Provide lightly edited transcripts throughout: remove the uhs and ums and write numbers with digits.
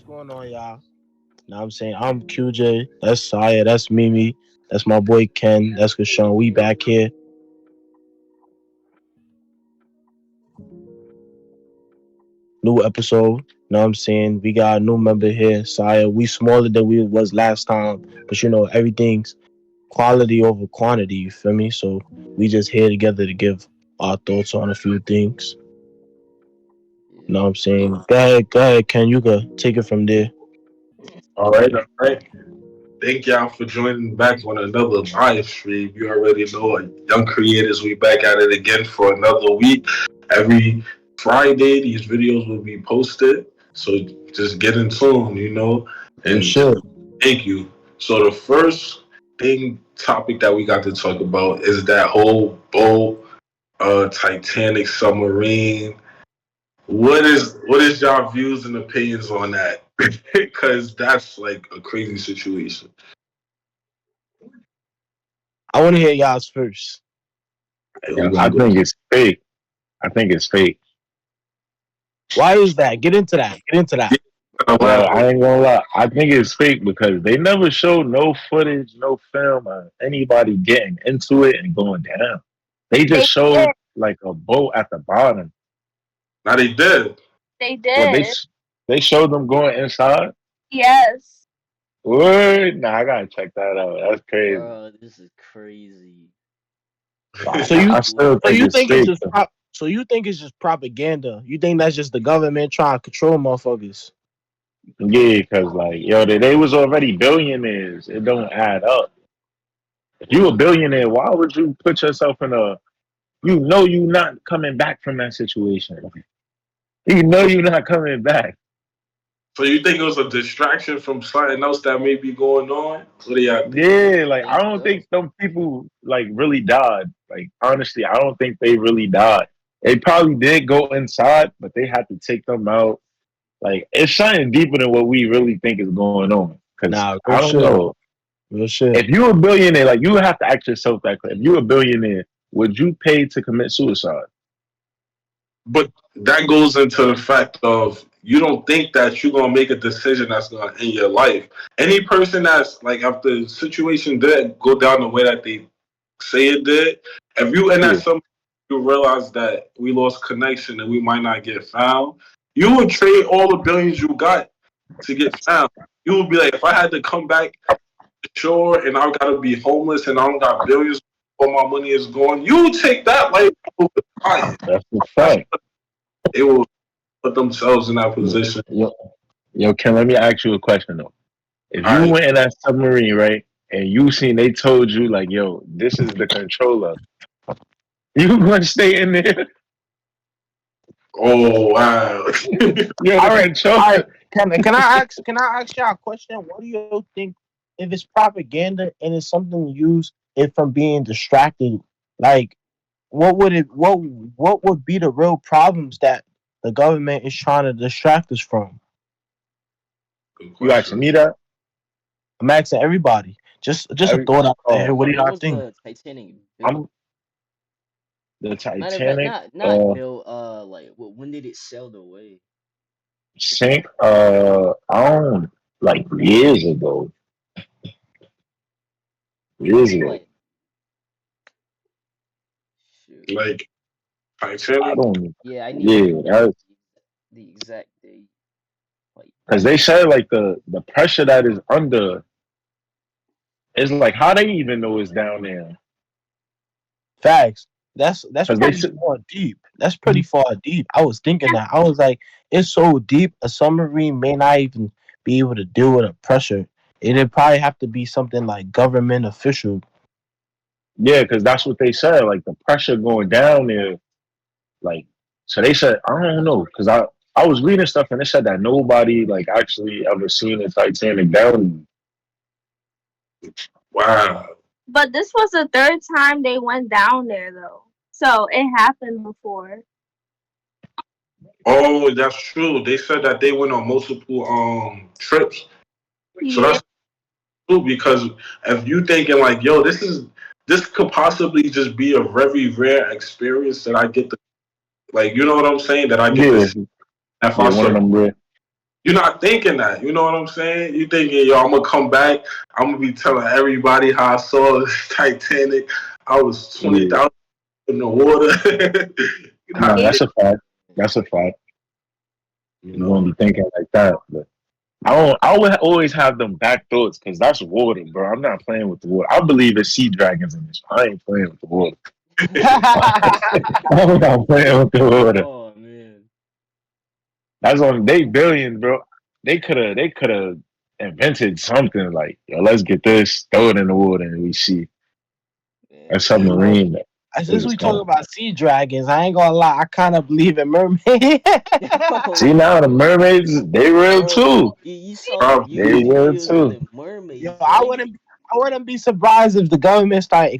What's going on, y'all? Now I'm saying I'm QJ. That's Saya. That's Mimi. That's my boy Ken. That's Kashawn. We back here. New episode. Know what I'm saying? We got a new member here, Saya. We smaller than we was last time, but everything's quality over quantity. You feel me? So we just here together to give our thoughts on a few things. Yeah. Know what I'm saying? Go ahead, Ken. You can take it from there. All right. Thank y'all for joining back on another live stream. You already know, young creators, we back at it again for another week. Every Friday, these videos will be posted. So just get in tune, Real and shit. thank you. So the first topic that we got to talk about is that whole boat, Titanic submarine. What is y'all views and opinions on that? Because that's like a crazy situation. I want to hear y'all's first. Hey, Yeah, who I gonna go? think it's fake. I think it's fake. Why is that? Get into that. Get into that. Well, I Elaborate. ain't gonna lie. I think it's fake because they never showed no footage, no film of anybody getting into it and going down. They They just showed did. like a boat at the bottom. Now they did. They Well, did. they showed them going inside. Yes. What? Nah, I gotta check that out. That's crazy. Bro, this is crazy. So I you, still so think you it's think it's fake. just so you think it's just propaganda? You think that's just the government trying to control motherfuckers? Yeah, because like yo, they was already billionaires. It don't add up. If you a billionaire, why would you put yourself in a you not coming back from that situation. You know you're not coming back. So you think it was a distraction from something else that may be going on? What do y'all think? Yeah, Yeah, like they I don't think does. some people like really died. Like honestly, I don't think they really died. They probably did go inside, but they had to take them out. Like it's something deeper than what we really think is going on. Cause Nah, real I don't shit, know. real shit. If you a billionaire, like you would have to ask yourself that question. If you a billionaire, would you pay to commit suicide? But that goes into the fact of you don't think that you're gonna make a decision that's gonna end your life. Any person that's like, if the situation did go down the way that they say it did, if you and that Yeah. some you realize that we lost connection and we might not get found, you would trade all the billions you got to get found. You would be like, if I had to come back to shore and I gotta be homeless and I don't got billions, all my money is gone, you would take that life over dying. That's the That's fact. they will put themselves in that Yo, position. yo, Ken, let me ask you a question though. If All you right. went in that submarine, right, and you seen they told you like, yo, this is the controller, you gonna stay in there? Oh wow. Yo, All the right, all right. controller. Can I ask y'all a question? What do you think if it's propaganda and it's something to use it from being distracted? Like, what would be the real problems that the government is trying to distract us from? Good You asking question. me that? I'm asking everybody. Just a Every thought out there. oh, What do When y'all was think? the Titanic built? I'm the Matter of fact, Titanic. not built. Like when did it sailed away? Sank. I don't like years ago. Years ago. Like shoot. Like I Titanic. don't. Yeah, I need Yeah, that's the exact date. Like because they said like the pressure that is under is like how they even know it's down there. Facts. That's Because they pretty said, far deep. That's pretty far deep. I was thinking that. I was like, it's so deep. A submarine may not even be able to deal with the pressure. It'd probably have to be something like government official. yeah, because that's what they said. Like the pressure going down there. Like so they said I don't know because I was reading stuff and they said that nobody like actually ever seen a Titanic down. Wow. But this was the third time they went down there, though. So it happened before. Oh, that's true. They said that they went on multiple trips. So Yeah. that's true because if you thinking like, yo, this could possibly just be a very rare experience that I get to, like, you know what I'm saying? That I get to Yeah, see if I yeah, one of survive. them. You're not thinking that. You know what I'm saying? You thinking, yo, I'm gonna come back. I'm gonna be telling everybody how I saw Titanic. I was Yeah. 20,000 in the water. You're Nah, not Yeah. that's thinking, a fact. That's a fact. you You won't know. be thinking like that. But I don't. I would always have them back thoughts because that's water, bro. I'm not playing with the water. I believe there's sea dragons in this. I ain't playing with the water. I'm not playing with the water. Oh man, That's on they billions, bro. They could have invented something like, yo, let's get this, throw it in the water, and we see a man. You know, submarine that since is we talk coming. about sea dragons, I ain't gonna lie, I kind of believe in mermaids. See Yo, now the mermaids, they real bro, too. you saw them Probably. They YouTube real videos of too. the Yo, mermaids, I boy. wouldn't, I wouldn't be surprised if the government started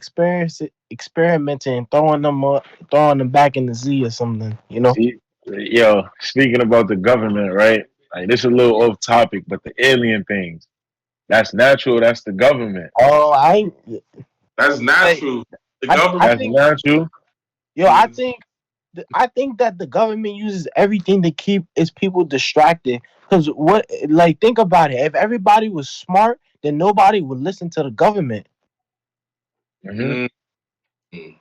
experimenting, throwing them back in the sea or something. You know? See, yo, speaking about the government, right? Like this is a little off topic, but the alien things, that's natural. That's the government. Oh, I ain't. That's Like, natural. The I government That's think, natural. yo, is I think that the government uses everything to keep its people distracted. Cause what, like, think about it. If everybody was smart, then nobody would listen to the government. Hmm. mm,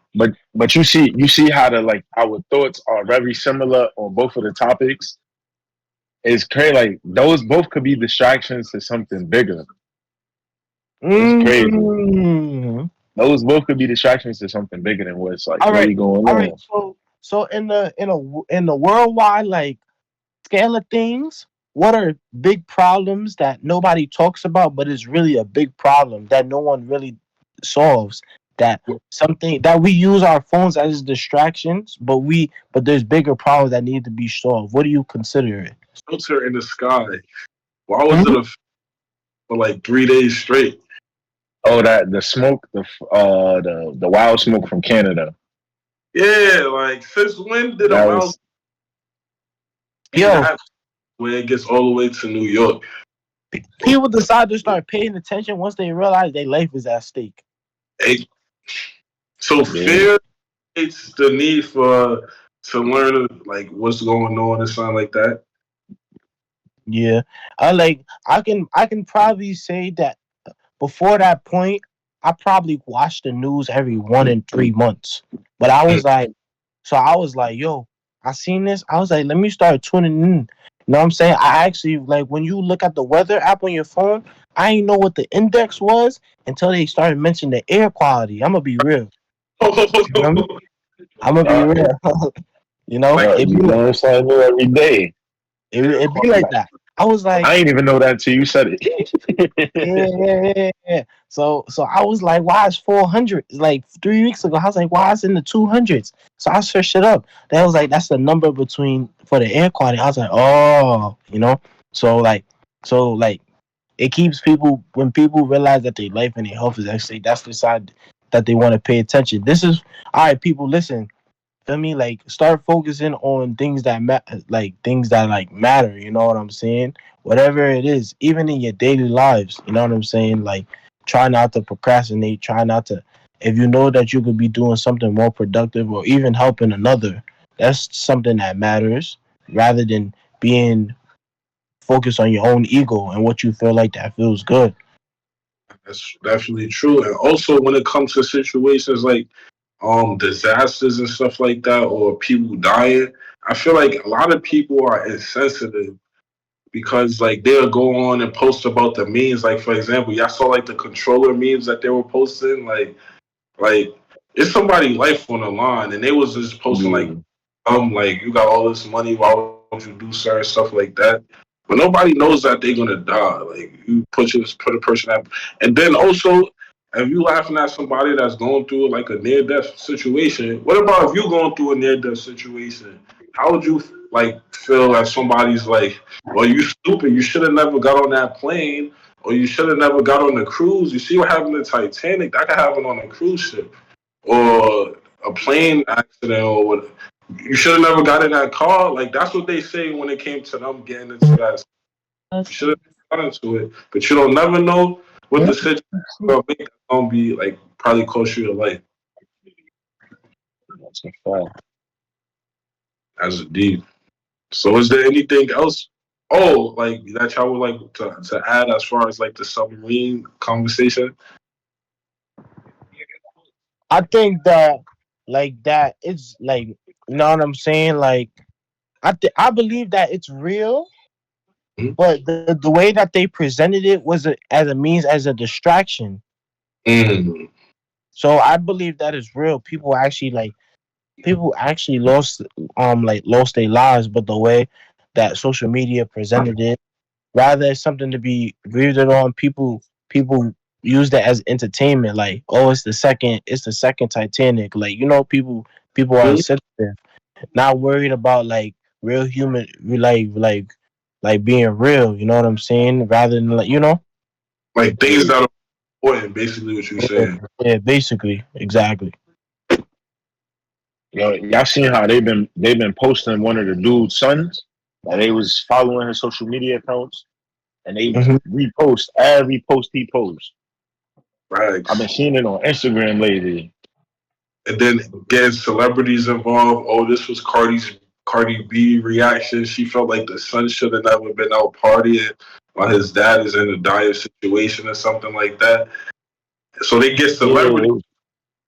But you see how the like our thoughts are very similar on both of the topics. It's crazy. Like those both could be distractions to something bigger. It's crazy. Mm. Those both could be distractions to something bigger than what's like All right, really going all right. on. So in the worldwide like scale of things, what are big problems that nobody talks about, but is really a big problem that no one really solves? That something that we use our phones as distractions, but there's bigger problems that need to be solved. What do you consider it? filter in the sky. Why was it Hmm? a for like 3 days straight? Oh, that the smoke, the wild smoke from Canada. Yeah, like since when did a That mouse was be Yo, that where it gets all the way to New York? people decide to start paying attention once they realize their life is at stake. Hey, so yeah. fear it's the need for to learn like what's going on and something like that. Yeah, I can probably say that before that point, I probably watched the news every 1 in 3 months. But I was like, yo, I seen this. I was like, let me start tuning in. You know what I'm saying? I actually like when you look at the weather app on your phone, I didn't know what the index was until they started mentioning the air quality. I'm gonna be real. You know what I mean? I'm gonna be Uh, real. You know, Like you learn something new every day. air it be like quality. that. I was like, I ain't even know that till you said yeah, it. yeah. So I was like, why is 400? Like 3 weeks ago, I was like, why is it in the 200s? So I searched it up. That was like, that's the number between for the air quality. I was like, oh, you know. So like, so like, it keeps people when people realize that their life and their health is actually that's the side that they want to pay attention. This is all right, people. Listen, feel me? Like start focusing on things that like things that like matter. You know what I'm saying? Whatever it is, even in your daily lives. You know what I'm saying? Like try not to procrastinate. Try not to. If you know that you could be doing something more productive or even helping another, that's something that matters rather than being focused on your own ego and what you feel like that feels good. That's definitely true. And also when it comes to situations like disasters and stuff like that or people dying, I feel like a lot of people are insensitive because like they'll go on and post about the memes. Like for example, y'all saw like the controller memes that they were posting, like it's somebody's life on the line and they was just posting Yeah. like you got all this money, why would you do certain stuff like that? But nobody knows that they're gonna die. Like you put a person out, and then also if you laughing at somebody that's going through like a near death situation, what about if you going through a near death situation? How would you like feel as somebody's like, well, you stupid, you should have never got on that plane, or you should have never got on the cruise. You see what happened to Titanic? That could happen on a cruise ship or a plane accident or what. You should have never got in that car. Like that's what they say when it came to them getting into that. You should have got into it, but you don't never know what the situation gonna make. It's gonna be like probably cost you your life That's a fact. as a deed. So is there anything else? Oh, like that y'all would like to add as far as like the submarine conversation? I think that like that it's like, you know what I'm saying? Like I believe that it's real, but the way that they presented it was as a means as a distraction. Mm-hmm. So I believe that is real. People actually lost their lives, but the way that social media presented it, rather it's something to be grieved on, people use that as entertainment. Like, oh, it's the second Titanic. Like, people are sensitive, not worried about like real human, like being real. You know what I'm saying? Rather than like, Like things that are important, basically what you're yeah, saying. yeah, basically, exactly. Yo, y'all seen how they've been posting one of the dude's sons? Like they was following his social media accounts and they Hmm. repost every post he posts. I've been Right. seeing it on Instagram lately. And then getting celebrities involved. Oh, this was Cardi B reaction. She felt like the son should have never been out partying while his dad is in a dire situation or something like that. So they get celebrities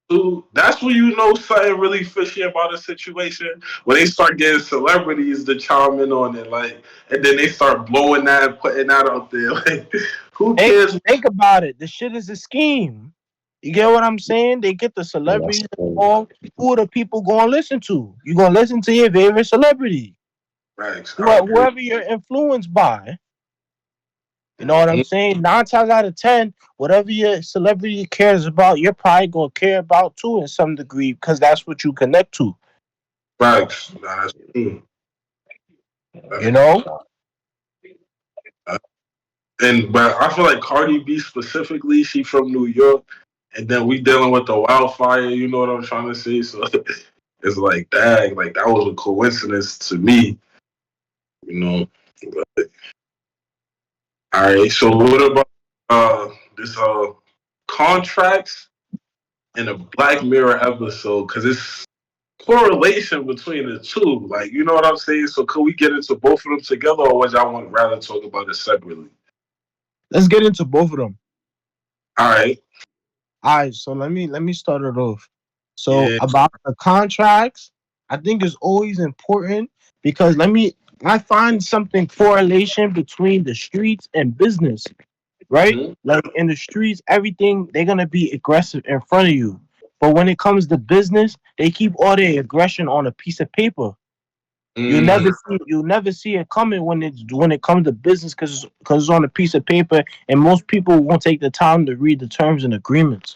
Yeah, too. That's when you know something really fishy about a situation. When they start getting celebrities to chime in on it, like, and then they start blowing that, putting that out there. Like, who Think cares? think about it. The shit is a scheme. You get what I'm saying? They get the yeah, that's celebrities crazy. involved. Who are the people going to listen to? You going to listen to your favorite celebrity, Right, I agree. whoever you're influenced by. You know what I'm Mm-hmm. saying? 9 times out of 10, whatever your celebrity cares about, you're probably gonna care about too in some degree because that's what you connect to. Right, nah, that's true. You That's know? And but I feel like Cardi B specifically, she from New York, and then we dealing with the wildfire. You know what I'm trying to say? So it's like, dang, like that was a coincidence to me. You know. But, all right. So what about this contracts in a Black Mirror episode? Because it's correlation between the two. Like, you know what I'm saying? So could we get into both of them together, or would y'all want rather talk about it separately? Let's get into both of them. All right. All right, so let me start it off. So Yeah. about the contracts, I think it's always important because I find something correlation between the streets and business, right? Mm-hmm. Like in the streets, everything they're gonna be aggressive in front of you. But when it comes to business, they keep all their aggression on a piece of paper. Mm-hmm. You never see it coming when it comes to business because it's on a piece of paper and most people won't take the time to read the terms and agreements.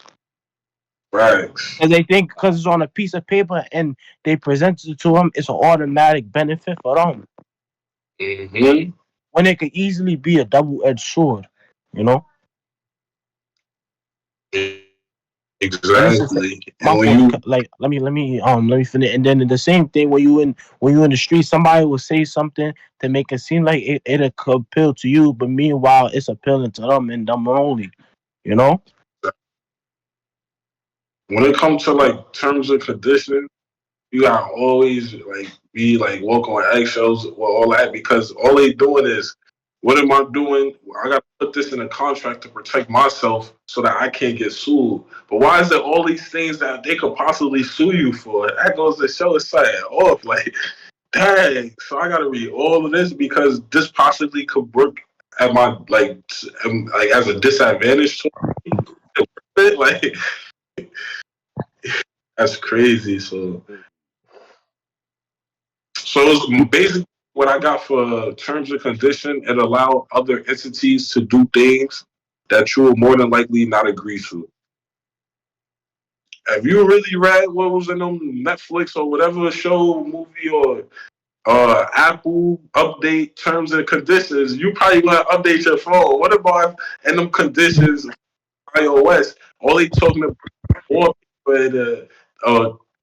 Right. And they think because it's on a piece of paper and they present it to them, it's an automatic benefit for them. Mm-hmm. When it could easily be a double-edged sword, you know. And it's just Exactly. And my when fault. you Like let me finish. And then the same thing when you in the street, somebody will say something to make it seem like it could appeal to you, but meanwhile it's appealing to them and them only. You know. when it comes to like terms and conditions, you gotta always like be like walk on eggshells with all that because all they doing is what am I doing? I gotta put this in a contract to protect myself so that I can't get sued. But why is there all these things that they could possibly sue you for? That goes to show it's something off. Like, dang. So I gotta read all of this because this possibly could work at my like as a disadvantage to me. Like that's crazy. So it's basically what I got for terms and condition. It allow other entities to do things that you will more than likely not agree to. Have you really read what was in them Netflix or whatever show, movie, or Apple update terms and conditions? You probably gonna update your phone. What about in them conditions iOS? All they talking about more people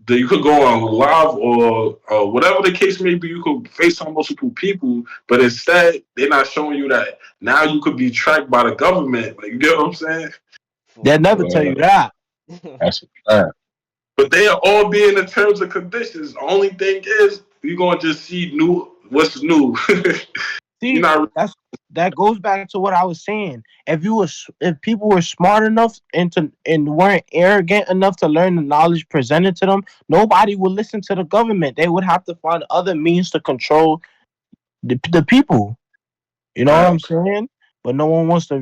that you could go on live or whatever the case may be. You could FaceTime multiple people, but instead they're not showing you that now you could be tracked by the government. Like you get what I'm saying? They'll For never tell you real. that. That's a fact. But they are all being in terms and conditions. The only thing is you're gonna just see new what's new. You're See, not. that goes back to what I was saying. If people were smart enough and weren't arrogant enough to learn the knowledge presented to them, nobody would listen to the government. They would have to find other means to control the people. You know what I'm Right. saying? But no one wants to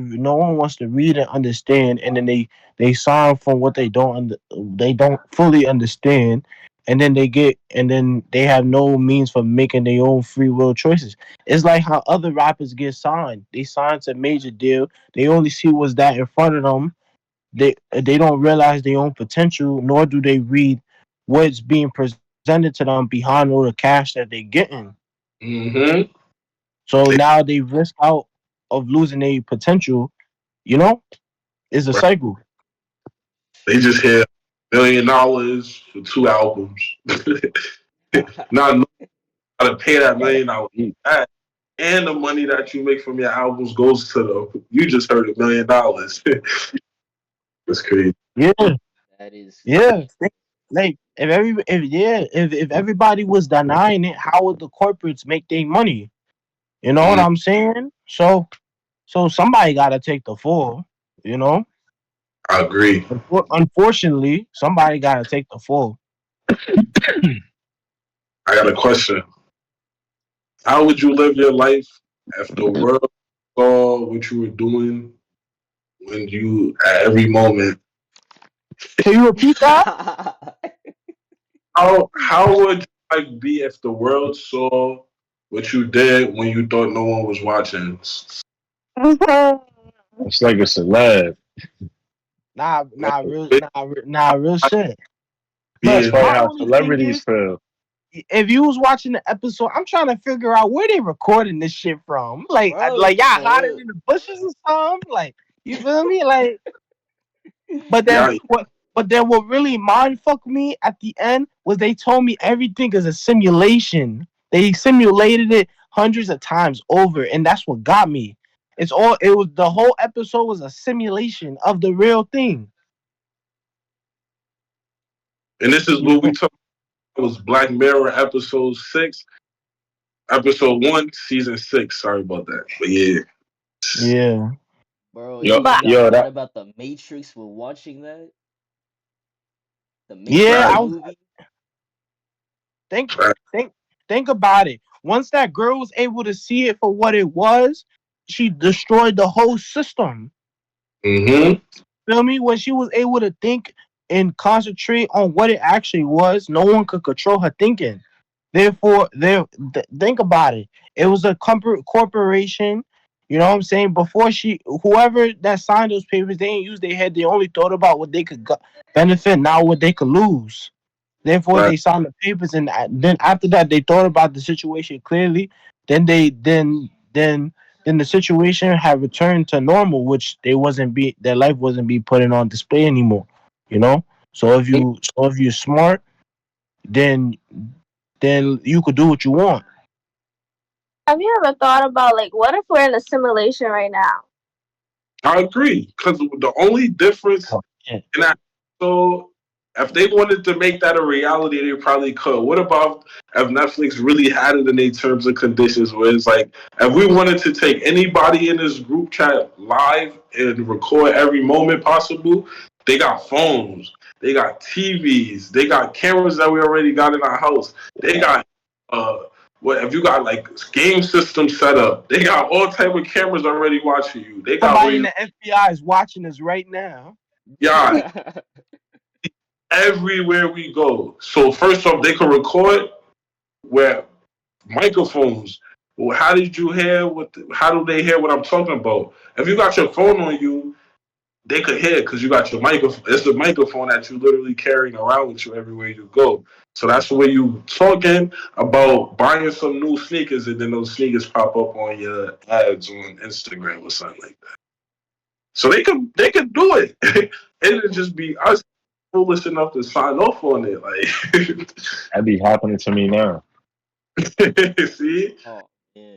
read and understand, and then they sign from what they don't fully understand, and then they have no means for making their own free will choices. It's like how other rappers get signed. They sign to major deal. They only see what's that in front of them. They don't realize their own potential, nor do they read what's being presented to them behind all the cash that they're getting. Mm-hmm. So They, now they risk out of losing their potential. You know, it's a cycle. they just hit $1 million for 2 albums. Not knowing how to pay that $1 million back, and the money that you make from your albums goes to them. You just heard $1 million. That's crazy. Yeah, That is yeah. crazy. Like if everybody was denying it, how would the corporates make their money? You know what Mm, I'm saying? So somebody got to take the fall. You know, I agree. unfortunately, somebody got to take the fall. I got a question. How would you live your life if the world saw what you were doing when you at every moment? Can you repeat that? How would you like be if the world saw what you did when you thought no one was watching? It's like a celeb. Nah, Like, real shit. That's But being probably my how only thing celebrities is, feel. if you was watching the episode, I'm trying to figure out where they recording this shit from. Bro, Like y'all hiding look. in the bushes or something. Like, you feel me? Like, but then yeah, what? But then what really mind fucked me at the end was they told me everything is a simulation. They simulated it hundreds of times over, and that's what got me. It was the whole episode was a simulation of the real thing. and this is You what we feel- talked about was Black Mirror episode 6, episode 1, season 6. Sorry about that, but yeah, Yeah. Bro, Yo, you But ain't got yo, thought that about the Matrix while watching that? The Yeah, Matrix right, I was movie? think right. think think about it. Once that girl was able to see it for what it was, she destroyed the whole system. Mm-hmm. Feel me? When she was able to think and concentrate on what it actually was, no one could control her thinking. Therefore, think about it. It was a corporation. You know what I'm saying? Before whoever that signed those papers, they didn't use their head. They only thought about what they could benefit, not what they could lose. Therefore, Right. they signed the papers, and then after that, they thought about the situation clearly. Then they then the situation had returned to normal, which their life wasn't be putting on display anymore. You know. So if you're smart, then you could do what you want. have you ever thought about like what if we're in a simulation right now? I agree because the only difference Oh, yeah. in that, so if they wanted to make that a reality, they probably could. What about if Netflix really had it in their terms and conditions where it's like, if we wanted to take anybody in this group chat live and record every moment possible, they got phones, they got TVs, they got cameras that we already got in our house, they got uh. What if you got like game system set up? They got all type of cameras already watching you. They got Somebody in ways. the FBI is watching us right now. Yeah, everywhere we go. So first off, they can record where microphones. Well, how did you hear what? How do they hear what I'm talking about? If you got your phone on you, they could hear because you got your microphone. It's the microphone that you literally carrying around with you everywhere you go. So that's the way you talking about buying some new sneakers, and then those sneakers pop up on your ads on Instagram or something like that. So they could do it. It'd just be us foolish enough to sign off on it. Like, that be happening to me now. see, Oh, yeah.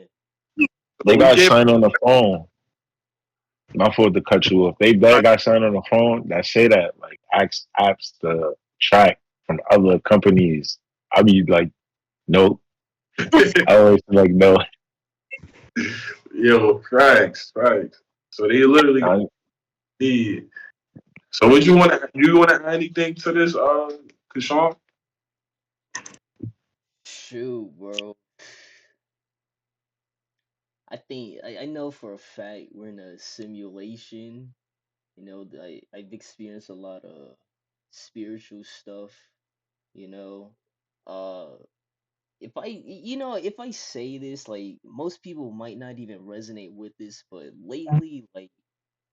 so They we got can't. signed on the phone. My fault to cut you off. They got signed on the phone that say that like apps to track from other companies. I be like, nope. I always like no. Yo, facts, facts. So they literally got I, me. So would you want to add anything to this, Kashawn? Shoot, bro. I know for a fact we're in a simulation. I've experienced a lot of spiritual stuff, you know. Uh if I say this, like most people might not even resonate with this, but lately, like,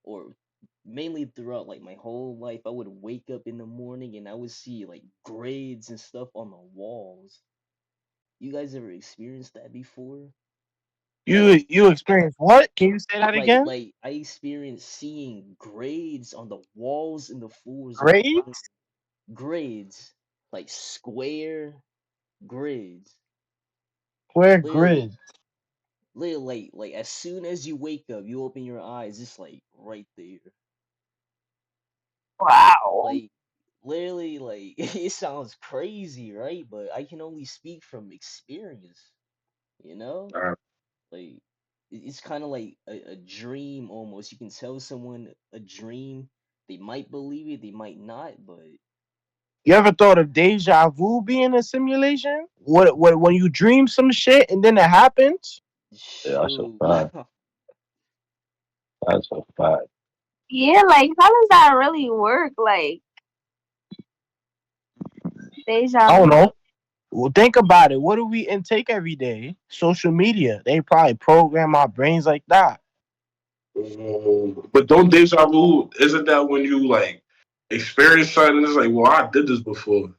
or mainly throughout like my whole life, I would wake up in the morning and I would see like grades and stuff on the walls. You guys ever experienced that before? You experience what? Can you say that again? Like I experienced seeing grades on the walls and the floors of my room. Grades? Grades, like square grades. Where Literally, grids? like as soon as you wake up, you open your eyes, it's like right there. Wow. Like literally, like it sounds crazy, right? But I can only speak from experience, you know? Uh, Like it's kind of like a dream almost. You can tell someone a dream, they might believe it, they might not, but You ever thought of deja vu being a simulation? What when you dream some shit and then it happens? yeah, that's a shoot. fact. That's a fact. Yeah, like how does that really work? Like deja I don't vu. know. Well, think about it. What do we intake every day? Social media. They probably program our brains like that. but don't deja vu, isn't that when you like experience something and it's like, well, I did this before.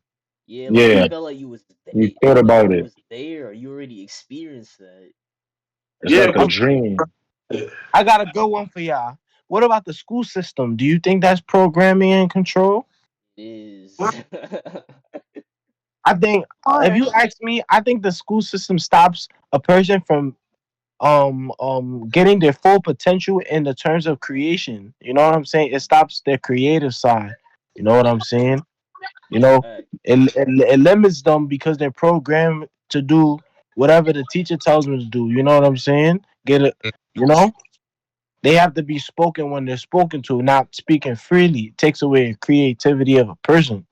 Yeah, like you Yeah, felt like you you thought felt like about you it. was there, or you already experienced that. It's Yeah, like a Um, dream. I got a good one for y'all. What about the school system? Do you think that's programming and control? It is. I think if Or you ask me, I think the school system stops a person from getting their full potential in the terms of creation. You know what I'm saying? It stops their creative side. You know what I'm saying? You know, Right. it limits them because they're programmed to do whatever the teacher tells them to do. You know what I'm saying? Get it? You know, they have to be spoken when they're spoken to, not speaking freely. It takes away the creativity of a person.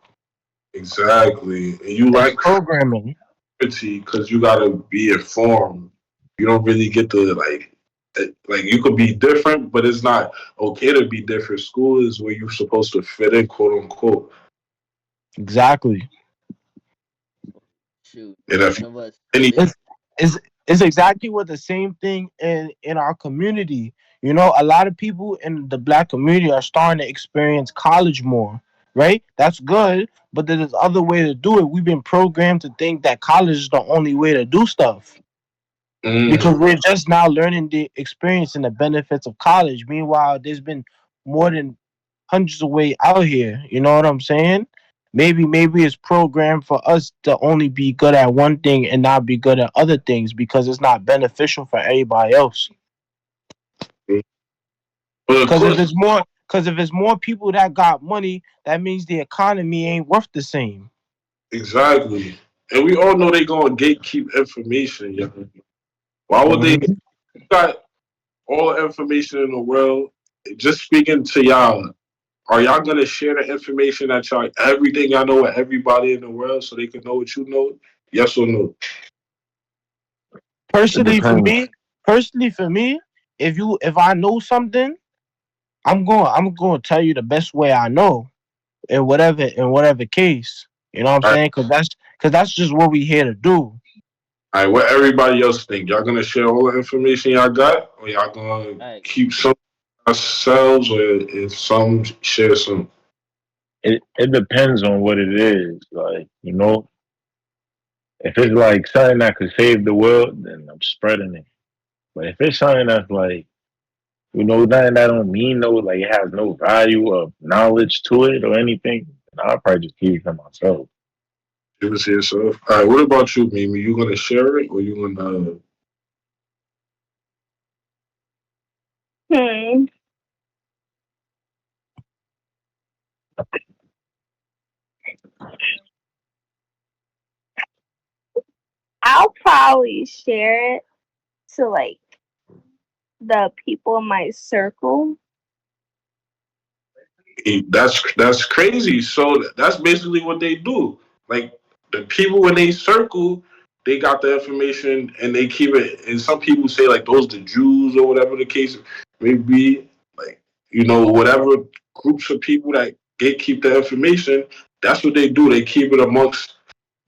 exactly. And you It's like programming. creativity because you gotta be informed. You don't really get to like you could be different, but it's not okay to be different. School is where you're supposed to fit in, quote unquote. Exactly. Shoot, And if none you of us any fit. It's exactly what the same thing in our community. You know, a lot of people in the black community are starting to experience college more, right? That's good, but there's other way to do it. We've been programmed to think that college is the only way to do stuff because mm, we're just now learning the experience and the benefits of college. Meanwhile, there's been more than hundreds of way out here. You know what I'm saying? Maybe it's programmed for us to only be good at one thing and not be good at other things because it's not beneficial for everybody else. but of course, Because if it's more people that got money, that means the economy ain't worth the same. exactly. And we all know they gonna gatekeep information. Yeah. Why would they Mhm. got all the information in the world? Just speaking to y'all, are y'all gonna share the information that y'all everything y'all know with everybody in the world so they can know what you know? Yes or no? It Personally, for depends. me, if I know something, I'm going to tell you the best way I know in whatever case. You know what I'm All right, saying? Because that's just what we here to do. all right. What everybody else think? Y'all gonna share all the information y'all got, or y'all gonna Right. keep some ourselves, or if some share some? It depends on what it is. Like, if it's like something that could save the world, then I'm spreading it. But if it's something that's like, nothing that don't mean no, like it has no value of knowledge to it or anything, then I'll probably just keep it to myself. Give it to yourself. All right. What about you, Mimi? You gonna share it, or you gonna? hmm, I'll probably share it to like the people in my circle. That's crazy. So that's basically what they do. Like the people in a circle, they got the information and they keep it. And some people say like those the Jews or whatever the case may be. Like whatever groups of people that gatekeep the information, that's what they do. They keep it amongst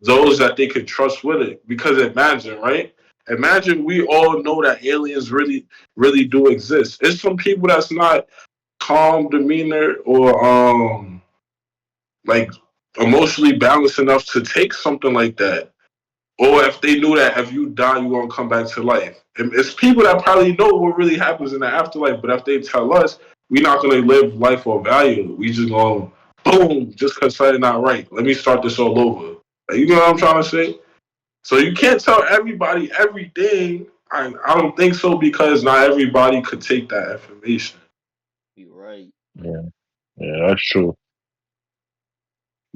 those that they could trust with it. Because imagine, right? Imagine we all know that aliens really do exist. It's some people that's not calm demeanor or like emotionally balanced enough to take something like that. Or if they knew that if you die, you're gonna come back to life. And it's people that probably know what really happens in the afterlife, but if they tell us, we're not gonna live life for value. We just gonna boom, just cause something not right. Let me start this all over. Like, you know what I'm trying to say? So you can't tell everybody everything. I don't think so because not everybody could take that information. You're right. Yeah, yeah, that's true.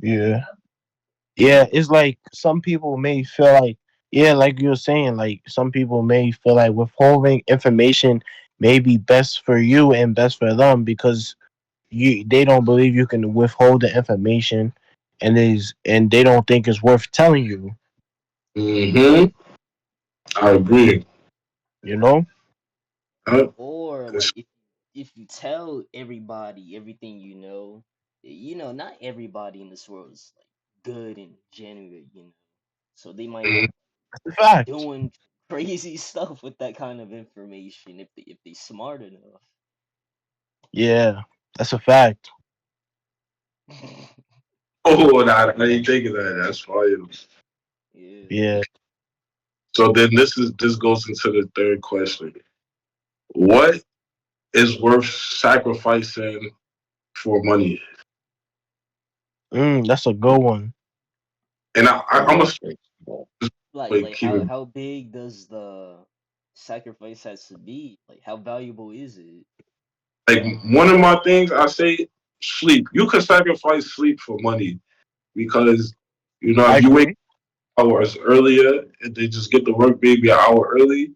Yeah. Yeah, it's like some people may feel like, yeah, like you were saying, like some people may feel like withholding information may be best for you and best for them because they don't believe you can withhold the information and they don't think it's worth telling you, Hmm. I agree. you know? Or It's like if you tell everybody everything not everybody in this world is like good and genuine. So they might mm, end That's a fact. doing crazy stuff with that kind of information if they smart enough. Yeah, that's a fact. oh, I didn't think of that. That's fire. Yeah. Yeah. So then this goes into the third question. What is worth sacrificing for money? That's a good one. And I'm gonna Yeah. Like keep how it how big does the sacrifice has to be? Like how valuable is it? like one of my things I say sleep. You could sacrifice sleep for money because I if you wake agree. hours earlier and they just get to work maybe an hour early,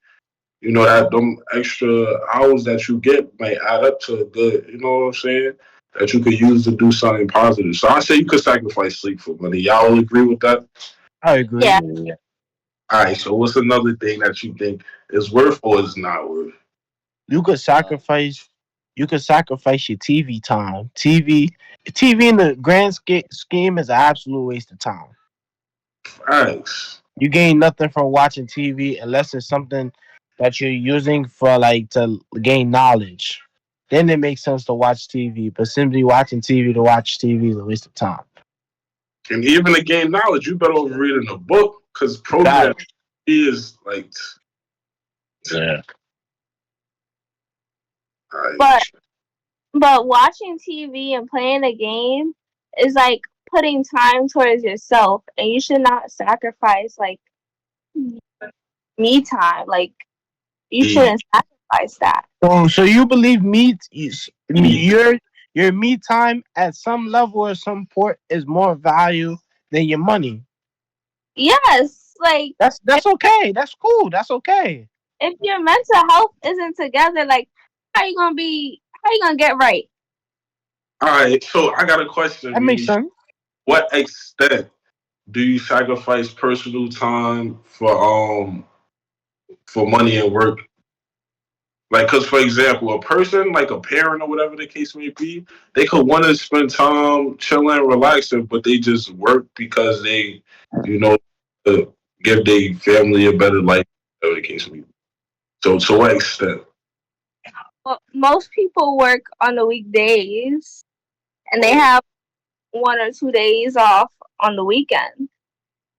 that them extra hours that you get might add up to a good, you know what I'm saying? That you could use to do something positive. So I say you could sacrifice sleep for money. Y'all all agree with that? I Yeah. agree. Yeah. All right. So what's another thing that you think is worth or is not worth? You could Uh sacrifice you could sacrifice your TV time. TV in the grand scheme is an absolute waste of time. Thanks. You gain nothing from watching TV unless it's something that you're using for like to gain knowledge. Then it makes sense to watch TV. But simply watching TV to watch TV is a waste of time. And even to gain knowledge, you better over reading a book because program That is like, Yeah. But like watching TV and playing a game is like putting time towards yourself, and you should not sacrifice like me time. Like you the shouldn't sacrifice that. so you believe your me time at some level or some point is more value than your money. Yes, like That's okay. That's cool. That's okay. if your mental health isn't together, like how you gonna get right? all right. So I got a question, That makes Mimi. sense. What extent do you sacrifice personal time for money and work? Like, cause for example, a person like a parent or whatever the case may be, they could want to spend time chilling, relaxing, but they just work because they, you know, uh, give their family a better life, whatever the case may be. So to what extent? Well, most people work on the weekdays, and they Oh, have 1 or 2 days off on the weekend.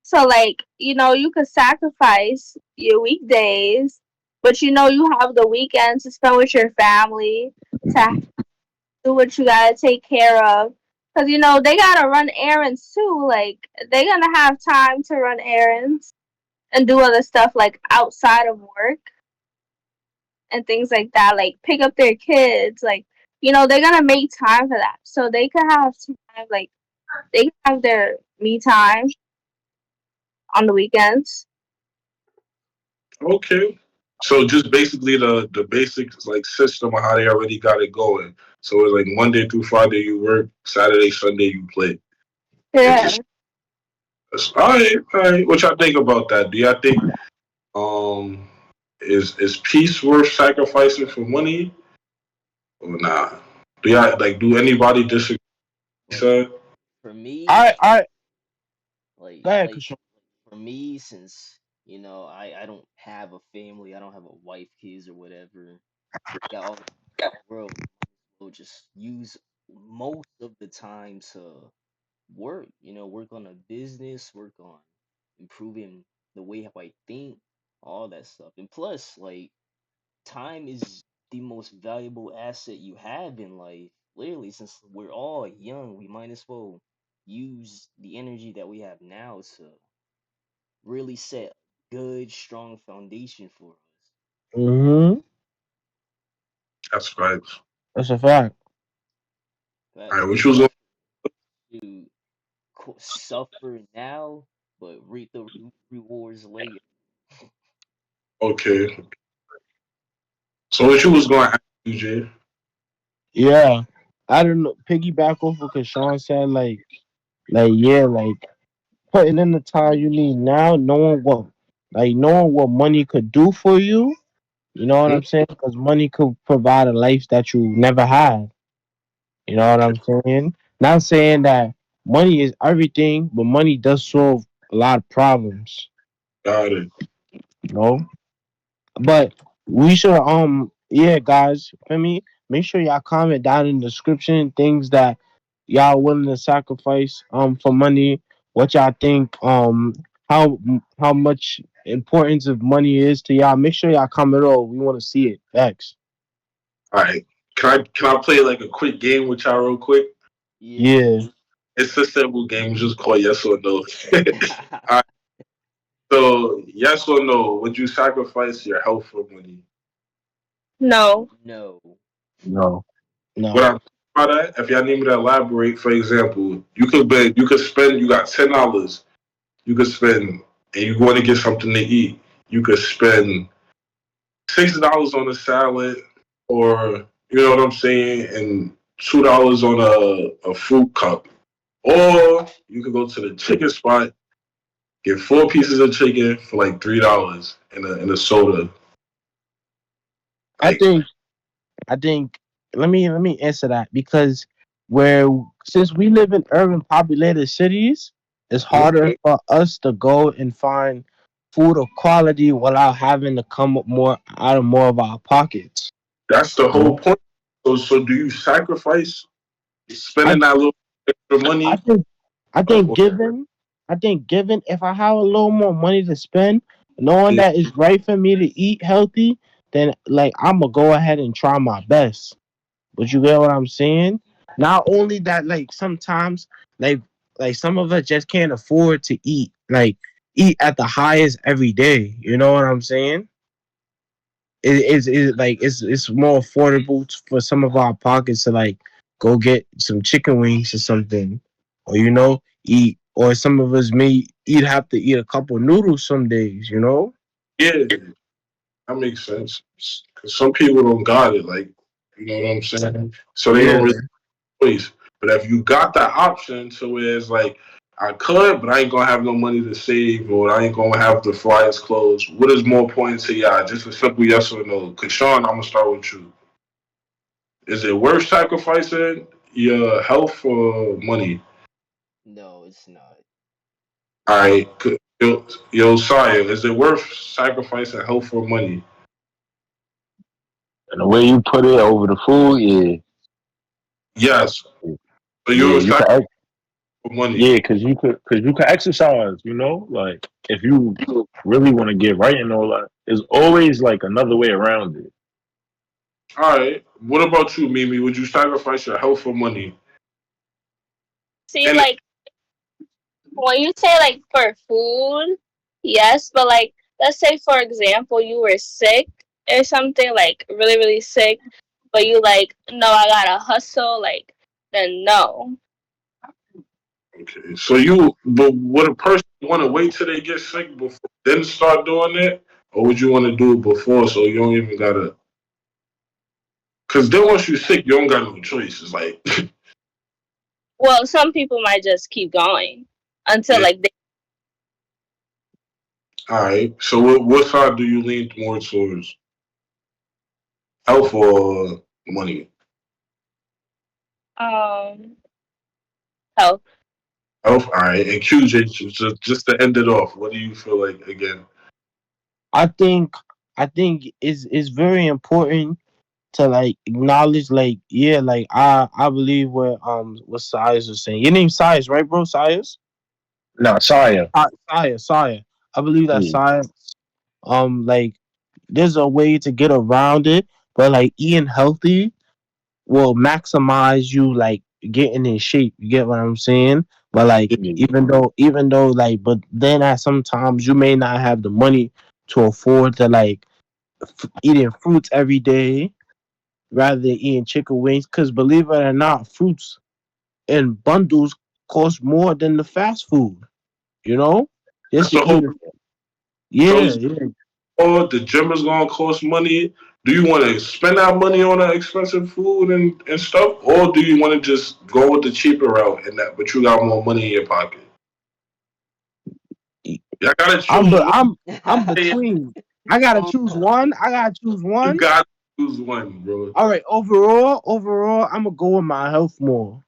So, like, you could sacrifice your weekdays, but you have the weekend to spend with your family, to do what you gotta take care of. Because, they gotta run errands too. Like, they're gonna have time to run errands and do other stuff, like, outside of work and things like that. Like, pick up their kids. Like, they're gonna make time for that. So they could have time, like, they can have their me time on the weekends. okay. So just basically the basic like system of how they already got it going. So it's like Monday through Friday you work, Saturday, Sunday you play. And Yeah. just all right, all right. What y'all think about that? Do y'all think um is peace worth sacrificing for money or nah? Do y'all like do anybody disagree? Like Said for me, I like go ahead, like Krishan. for me, since I don't have a family, I don't have a wife, kids, or whatever. Got all the world. We'll just use most of the time to work. Work on a business, work on improving the way how I think, all that stuff. And plus, like, time is the most valuable asset you have in life. Literally, since we're all young, we might as well use the energy that we have now to really set a good, strong foundation for us. Mm-hmm. that's right. That's a fact. All right, Facts. which It's was better to suffer now, but reap the rewards later. okay. So what you was going to ask you, Jay? Yeah. I don't know. Piggyback off of what Sean said, yeah, like putting in the time you need now, knowing what money could do for you. You know what Hmm? I'm saying? Because money could provide a life that you never had. You know what Okay, I'm saying? Not saying that money is everything, but money does solve a lot of problems. got it. You know, but we should yeah, guys, for me, make sure y'all comment down in the description things that y'all willing to sacrifice for money. What y'all think how much importance of money is to y'all. Make sure y'all comment all. We want to see it. Thanks. All right. Can I play like a quick game with y'all real quick? Yeah. Yeah. It's a simple game, just call yes or no. All right. So yes or no, would you sacrifice your health for money? No. No. No. What No. I by that, if y'all need me to elaborate, for example, you got $10. You could spend and you want to get something to eat. You could spend $6 on a salad or you know what I'm saying, and $2 on a fruit cup. Or you could go to the chicken spot, get 4 pieces of chicken for like $3 in a soda. I Like think I think let me answer that because where since we live in urban populated cities, it's hmm, harder for us to go and find food of quality without having to come up more of our pockets. that's the You whole know? point. So do you sacrifice I spending that little extra I money? think I think Or given if I have a little more money to spend, knowing that it's right for me to eat healthy, then like I'm gonna go ahead and try my best. But you get what I'm saying? Not only that, like sometimes, like some of us just can't afford to eat at the highest every day. You know what I'm saying? It's more affordable for some of our pockets to like go get some chicken wings or something, or eat. Or some of us may eat have to eat a couple noodles some days. You know? yeah, that makes sense. Because some people don't got it, like you know what I'm saying. So they don't Yeah. really choice. But if you got that option, to where it's like I could, but I ain't gonna have no money to save, or I ain't gonna have the flyers closed. What is more important to y'all? Just a simple yes or no. Cause Sean, I'm gonna start with you. Is it worth sacrificing your health for money? No, it's not. All right, yo, Sire, is it worth sacrificing health for money? And the way you put it over the food, yeah, Yes. So yeah, you'll you sacrifice can, for money. yeah, cause you can exercise. You know, like if you really want to get right and all that, there's always like another way around it. All right. What about you, Mimi? Would you sacrifice your health for money? See, And like when you say like for food, yes, but like let's say for example you were sick or something, like really, really sick, but you like, no, I gotta hustle, like then no. okay, so you, but would a person want to wait till they get sick before then start doing it, or would you want to do it before so you don't even gotta? Because then once you're sick, you don't got no choice. It's like, Well, some people might just keep going until yeah, like they. all right. So what side do you lean more towards, health or money? um health. Health, all right. And QJ, just to end it off, what do you feel like again? I think it's very important to like acknowledge like yeah like I believe what Sias was saying. Your name's Sias, right, bro? Sias? Nah, Saya. Saya. I believe that Yeah. Sias like there's a way to get around it, but like eating healthy will maximize you like getting in shape. You get what I'm saying? But like Yeah. even though like but then at sometimes you may not have the money to afford to like eating fruits every day rather than eating chicken wings. Because believe it or not, fruits in bundles cost more than the fast food. You know, just That's to the eat whole. it. So Yeah, it's yeah. the gym is gonna cost money. Do you want to spend that money on that expensive food and stuff, or do you want to just go with the cheaper route and that, but you got more money in your pocket? You gotta I'm choose but one. I'm between. I gotta choose one. I gotta choose You one. gotta choose one, bro. All right. Overall, I'm gonna go with my health more.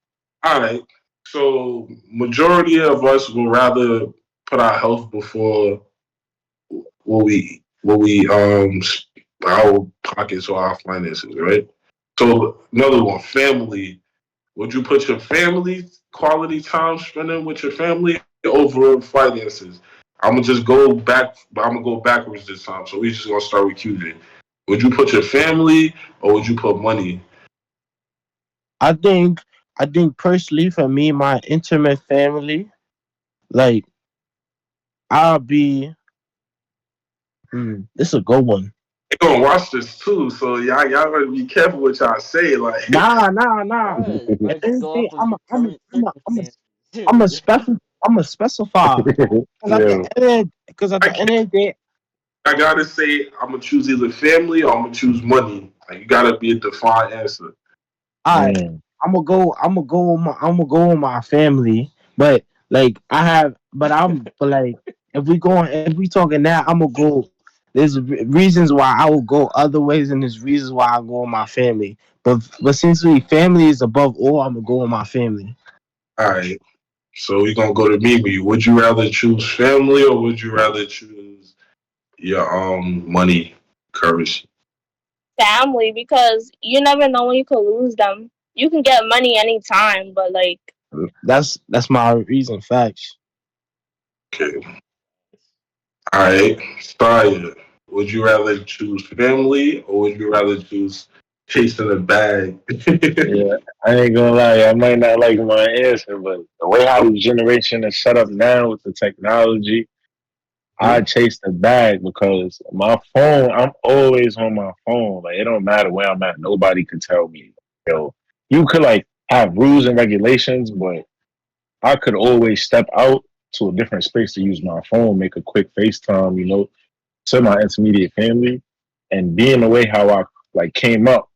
All right. So majority of us will rather put our health before what we our pockets or our finances, right? So another one, family. Would you put your family quality time spending with your family over finances? I'm gonna just go back, but I'm gonna go backwards this time. So we just gonna start with QJ. Would you put your family or would you put money? I think I think personally for me, my intimate family, like I'll be. This is a good one. They gonna watch this too, so y'all gotta be careful what y'all say. Like, Nah. At Bruh, the end of go the day, off of your current circumstances. I'm a special. I'm a specify. Yeah. Because at I the can't. end of the day, I gotta say I'm gonna choose either family or I'm gonna choose money. Like, you gotta be a defined answer. I Mm. I'm gonna go with my family, but like but like if we talking that I'm gonna go. There's reasons why I will go other ways, and there's reasons why I go with my family. But since we family is above all, I'm gonna go with my family. All right. So we're gonna go to Mimi. Would you rather choose family or would you rather choose your money currency? Family, because you never know when you could lose them. You can get money anytime, but like That's my reason. Facts. Okay. All right. Fire. Would you rather choose family or would you rather choose chasing a bag? Yeah, I ain't gonna lie, I might not like my answer, but the way how this generation is set up now with the technology, I Hmm? chase the bag because my phone, I'm always on my phone. Like it don't matter where I'm at, nobody can tell me. Yo, you could like have rules and regulations, but I could always step out to a different space to use my phone, make a quick FaceTime, to my intermediate family, and being the way how I like came up,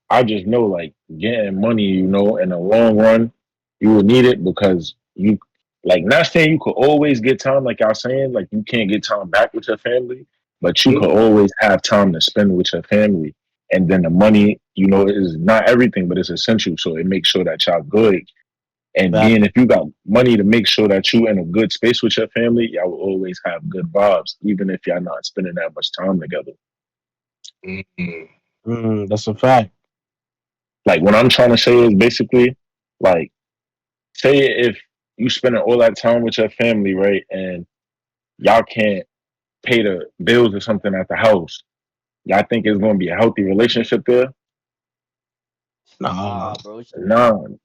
I just know like getting money, in the long run, you will need it because you like not saying you could always get time, like I was saying, like you can't get time back with your family, but you could always have time to spend with your family. And then the money, is not everything, but it's essential. So it makes sure that y'all good. And Fact. then if you got money to make sure that you in a good space with your family, y'all will always have good vibes, even if y'all not spending that much time together. Mm-hmm. That's a fact. Like what I'm trying to say is basically like say if you spending all that time with your family, right, and y'all can't pay the bills or something at the house, y'all think it's going to be a healthy relationship there? Nah, Nah, bro, it's just gonna be No.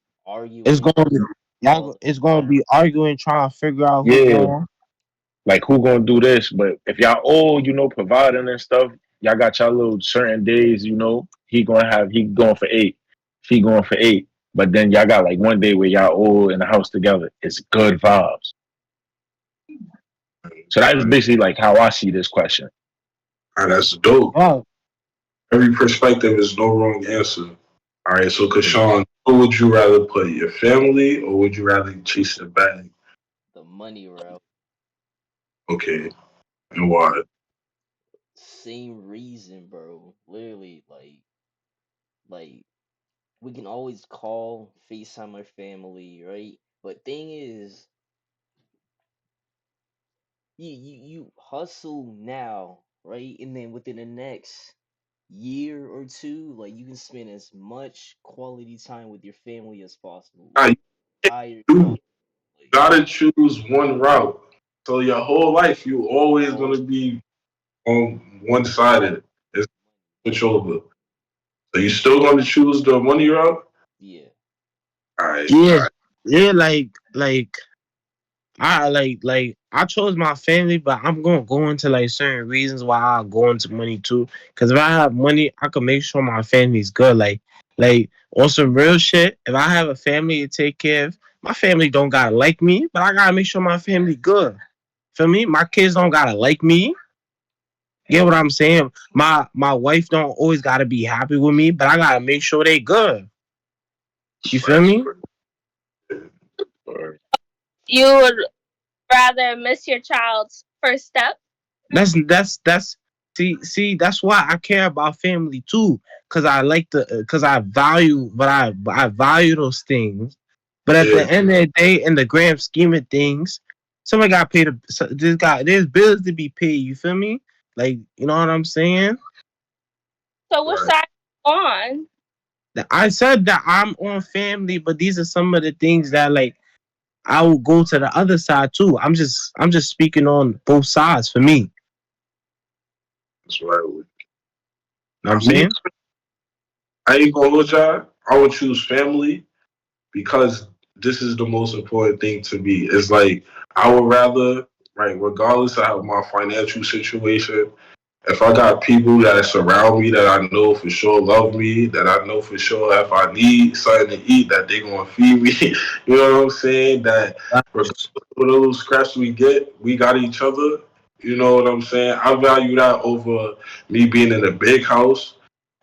it's arguing gonna be all y'all. the It's gonna be arguing, trying to figure out who Yeah, going. like who going to do this? But if y'all all, providing and stuff, y'all got y'all little certain days, he going for 8, she going for 8. But then y'all got like one day where y'all all in the house together. It's good vibes. So that's basically like how I see this question. All right, that's dope. Wow. Every perspective is no wrong answer. All right, so Yeah. Kashawn, what would you rather put, your family or would you rather chase the bag? The money route. Okay, and why? Same reason, bro. Literally, like we can always call, FaceTime our family, right? But thing is, you hustle now, right? And then within the next year or two, like you can spend as much quality time with your family as possible. Nah, Like retire you young, like gotta choose one route. So your whole life, you always all gonna be on one sided. It's switch over. So you still gonna choose the money route? yeah. All right, Yeah, yeah, like I chose my family, but I'm gonna go into like certain reasons why I go into money too. Cause if I have money, I can make sure my family's good. Like on some real shit. If I have a family to take care of, my family don't gotta like me, but I gotta make sure my family good. For me, my kids don't gotta like me. Get what I'm saying? My wife don't always gotta be happy with me, but I gotta make sure they good. You feel facts. me? Or You would rather miss your child's first step? That's see that's why I care about family too, cause I like the cause I value but I value those things. But at Yeah, the end of the day, in the grand scheme of things, somebody got paid. There's bills to be paid. You feel me? Like you know what I'm saying? So which right. side are you on? I said that I'm on family, but these are some of the things that like I will go to the other side too. I'm just speaking on both sides for me. That's right. Know what I'm Me, saying? I ain't gonna hold y'all. I would choose family because this is the most important thing to me. It's like I would rather, right, regardless of my financial situation, if I got people that surround me that I know for sure love me, that I know for sure if I need something to eat, that they gonna feed me. You know what I'm saying? That regardless Facts. of the little scraps we get, we got each other. You know what I'm saying? I value that over me being in a big house,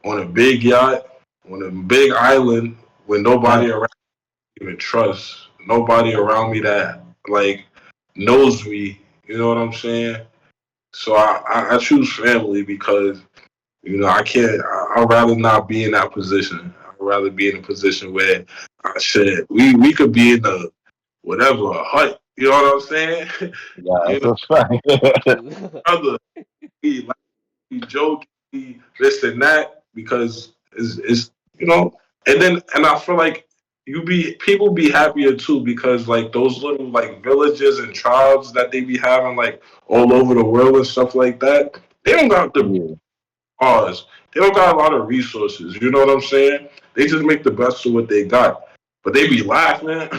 on a big yacht, on a big island with nobody Facts. around me even trust. Nobody around me that like knows me. You know what I'm saying? So I choose family because I can't. I'd rather not be in that position. I'd rather be in a position where shit we could be in a whatever a hut. You know what I'm saying? yeah, You that's know, a fact. brother, we like we joke, we this and that because it's and I feel like people be happier too because like those little like villages and tribes that they be having like all over the world and stuff like that. They don't got the Yeah, cause. They don't got a lot of resources. You know what I'm saying? They just make the best of what they got. But they be laughing.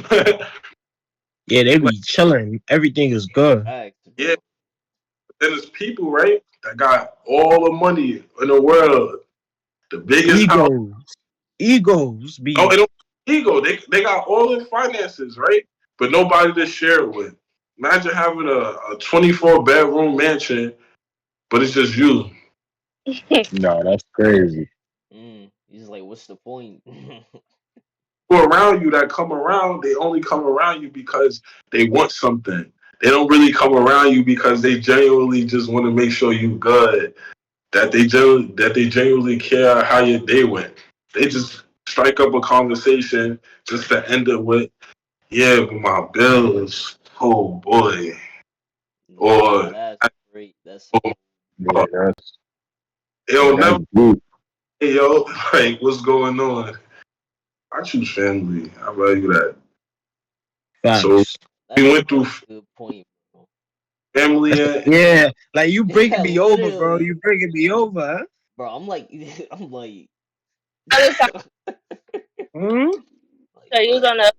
Yeah, they Like, be chilling. Everything is good. Facts, yeah, bro. then there's people, right, that got all the money in the world, the biggest house. Egos. Egos Oh, be it don't ego. They got all the finances, right? But nobody to share it with. Imagine having a 24 bedroom mansion, but it's just you. no, that's crazy. He's like, what's the point? People around you that come around, they only come around you because they want something. They don't really come around you because they genuinely just want to make sure you good. That they genuinely care how your day went. They just strike up a conversation just to end it with, yeah, but my bills. Oh boy. Nah, Or that's great. That's oh, Yeah, that's yeah, it'll never that's deep. hey yo, like what's going on? I choose family. I value that. So facts. we that's went through a good point, bro. family and Yeah, like you bringing Yeah, me over, bro. literally, You bringing me over, huh? bro. I'm like, I'm like, Other side, Hmm? like so you what? gonna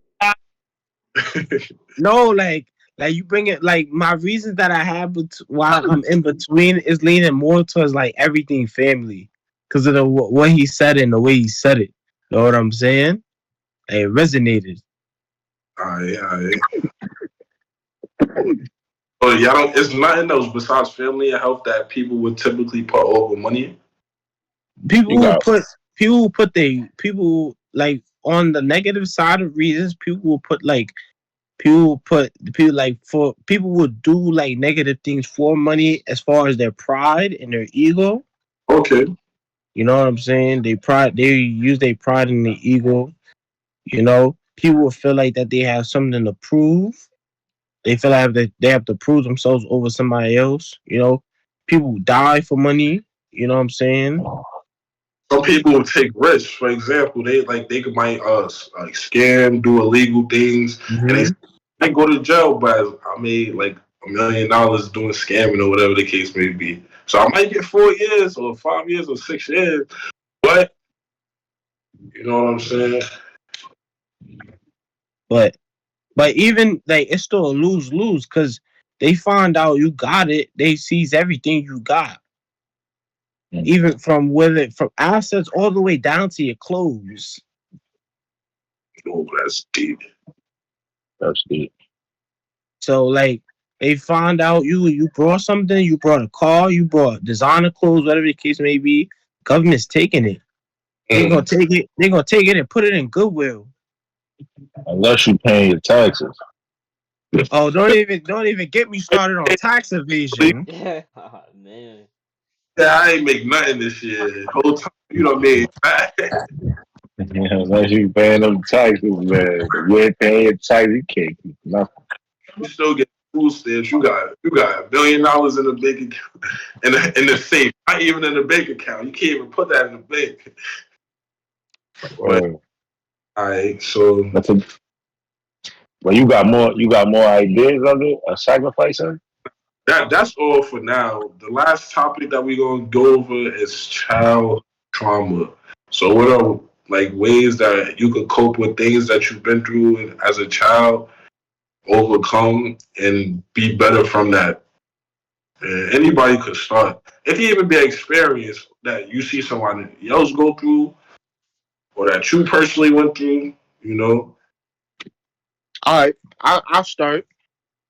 No, like you bring it. Like my reasons that I have while I'm in between is leaning more towards like everything family, because of the what he said and the way he said it. Know what I'm saying? Like, it resonated. Alright, alright. Oh, y'all don't. It's nothing else besides family and health that people would typically put over money. People You will got put people will put they people like on the negative side of reasons. People will put people like for people will do like negative things for money as far as their pride and their ego. Okay. You know what I'm saying? They use their pride and their ego. You know, people will feel like that they have something to prove. They feel like that they have to prove themselves over somebody else. You know, people die for money. You know what I'm saying? Some people will take risks. For example, they could might like scam, do illegal things, and they Hmm. might go to jail. But I made like $1 million doing scamming or whatever the case may be. So I might get 4 years or 5 years or 6 years. But you know what I'm saying? But even like it's still a lose lose because they find out you got it. They seize everything you got, even from whether from assets all the way down to your clothes. Oh, that's deep. that's the So like they find out you brought something, you brought a car, you brought designer clothes, whatever the case may be. Government's taking it. They're gonna Mm. take it. They're gonna take it and put it in Goodwill. unless you paying your taxes. Oh, don't even get me started on tax evasion. Yeah, man. Yeah, I ain't make nothing this year. Whole time, you know what I mean? Yeah, unless you paying them taxes, man. If you ain't paying your taxes, you can't keep nothing. You still get food stamps. You got $1 billion in the bank account in the safe. Not even in the bank account. You can't even put that in the bank. But Well, all right, so that's a, well, you got more ideas of it, a sacrificing. that's all for now. The last topic that we're gonna go over is child trauma. So what are like ways that you could cope with things that you've been through as a child, overcome, and be better from that? And anybody could start. It can even be an experience that you see someone else go through or that you personally went through. You know, All right, I'll start.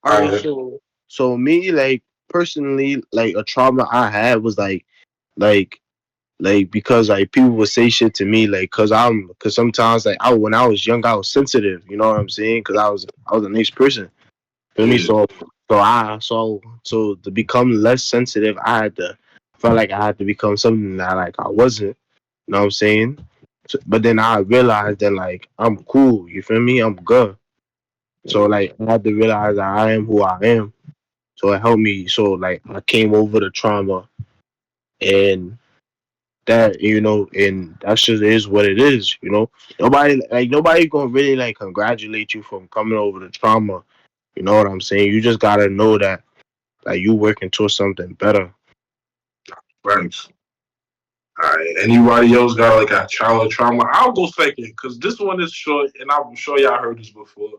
All right, I so me like personally, like a trauma I had was like because like people would say shit to me like because sometimes like I when I was young I was sensitive. You know what I'm saying? Because I was a nice person. Feel me? yeah, So to become less sensitive, I felt like I had to become something that like I wasn't. You know what I'm saying? So, but then I realized that like I'm cool. You feel me? I'm good. So like I had to realize that I am who I am. So it helped me. So like I came over the trauma and that and that just is what it is. Nobody gonna really like congratulate you from coming over the trauma. You know what I'm saying? You just gotta know that like you working towards something better. thanks. All right. Anybody else got like a childhood trauma? I'll go second because this one is short, and I'm sure y'all heard this before.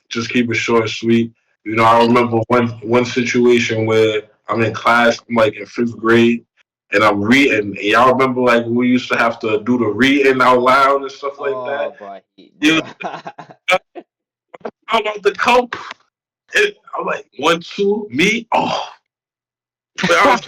Just keep it short and sweet. You know, I remember one situation where I'm in class, I'm like in fifth grade, and I'm reading. And y'all remember like we used to have to do the reading out loud and stuff like Oh, that. bro, You bro. I'm about to come. And I'm like 1, 2, me. Oh, but I was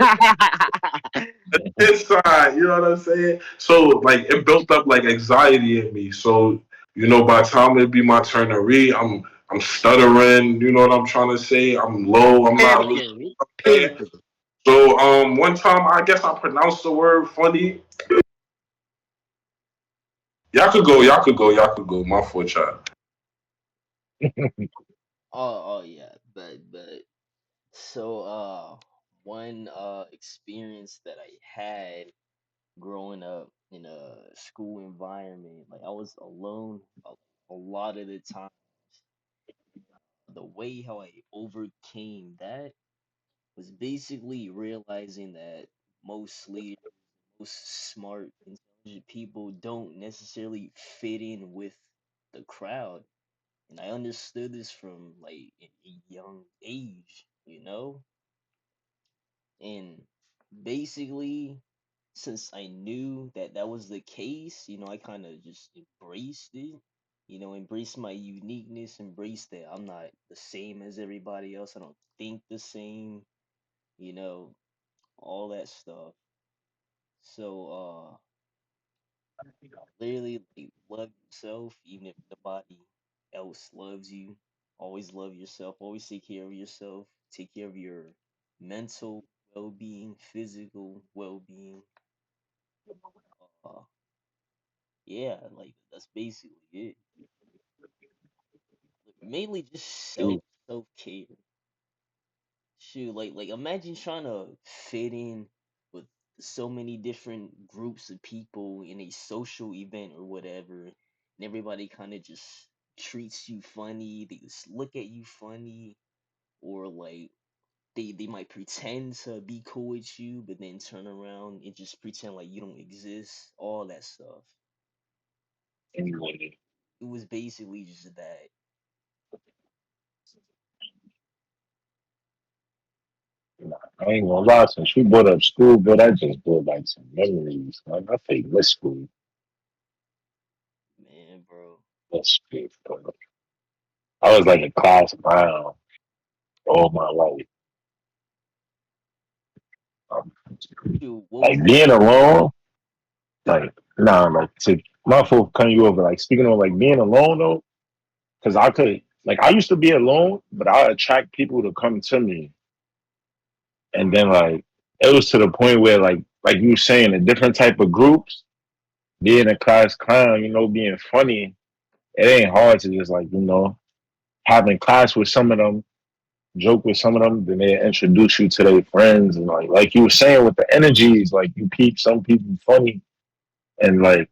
inside. You know what I'm saying? So like it built up like anxiety in me. So by the time it be my turn to read, I'm stuttering. You know what I'm trying to say? I'm low. I'm not really Panther, there. Panther. So one time I guess I pronounced the word funny. Y'all could go. Y'all could go. Y'all could go. My fault, child. Oh, yeah, but so one experience that I had growing up in a school environment, like I was alone a lot of the time. The way how I overcame that was basically realizing that most leaders, most smart, intelligent people don't necessarily fit in with the crowd. And I understood this from like a young age, and basically, since I knew that that was the case, I kind of just embraced it. Embrace my uniqueness, embrace that I'm not the same as everybody else. I don't think the same, you know, all that stuff. So literally like love yourself even if nobody else loves you. Always love yourself, always take care of yourself, take care of your mental well-being, physical well-being. Uh yeah, like that's basically it. Mainly just self-care. Shoot, like imagine trying to fit in with so many different groups of people in a social event or whatever, and everybody kind of just treats you funny. They just look at you funny, or like they might pretend to be cool with you, but then turn around and just pretend like you don't exist. All that stuff. Anyway, It was basically just that. I ain't gonna lie, since you brought up school, but I just brought like some memories. Like I think let's school, Man, bro. let's school. Bro. I was like a class clown all my life. Um, Shoot, what was like like? being alone, like nah, like to my fault cutting you over. Like speaking of like being alone though, because I could like I used to be alone, but I attract people to come to me, and then like it was to the point where like you were saying, a different type of groups, being a class clown, being funny. It ain't hard to just like having class with some of them, joke with some of them, then they introduce you to their friends, and like you were saying with the energies, like you keep some people funny, and like